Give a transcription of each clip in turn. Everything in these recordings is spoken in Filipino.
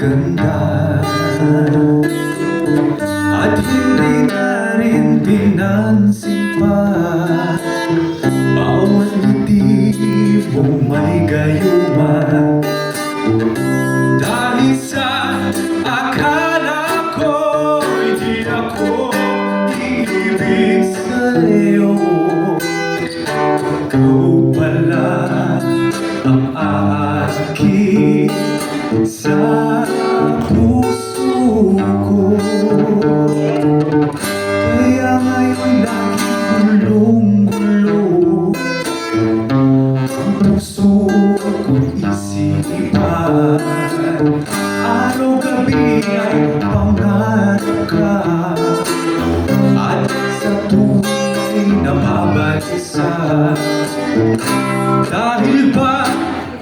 ganda at hindi na rin pinansin pa. Bawat ngiti mong may gayuma, dahil sa akala ko hindi ako iibig sa'yo. Ikaw pala ang aakit sa puso ko. Kaya ngayon laging gulong-gulo ang puso ko'y isipan. Araw-gabi ay pangarap ka, at sa tuwing na mabalisa. Dahil ba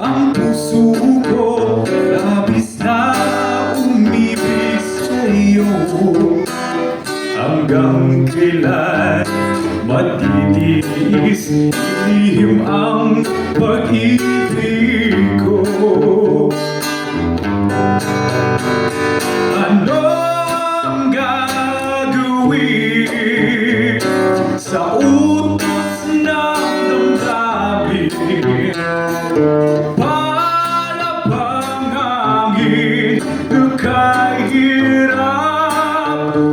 ang puso ko labis na umibig sa'yo? Hanggang kailan matitiis ilihim ang pag-ibig ko? Anong gagawin sa utos ng damdamin? Para bang hangin na kahirap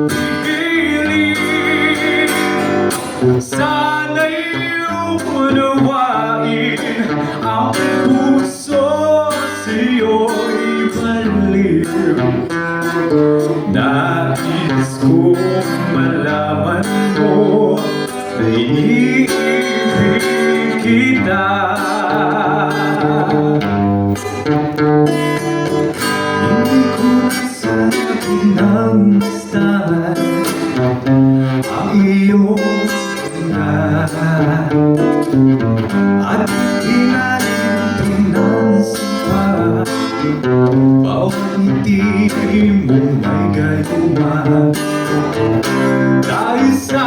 pigilin? Sana'y unawain ang puso sa'yo'y baliw. Nais kong malaman mo na iniibig kita. Hindi ko nasabi ng basta ang iyong ganda, at di na rin pinansin pa. Bawat ngiti mong may gayuma, dahil sa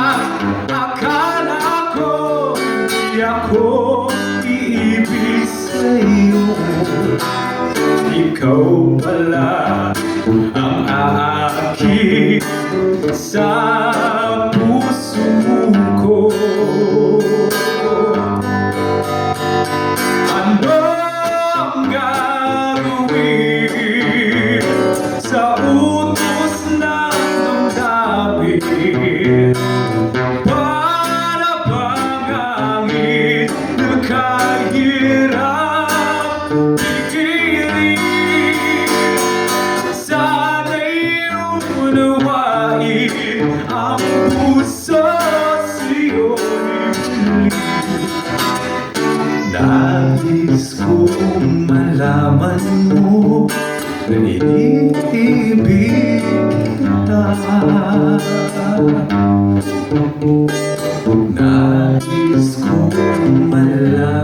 akala ko di ako iibig sa'yo. Ikaw pala ang aakit sa puso ko. Anong gagawin sa utos ng damdamin? Para bang hangin na kahirap pigilin? Sana'y unawain ang puso sa'yo'y baliw. Nais kong malaman mo na iniibig kita. Nais kong malaman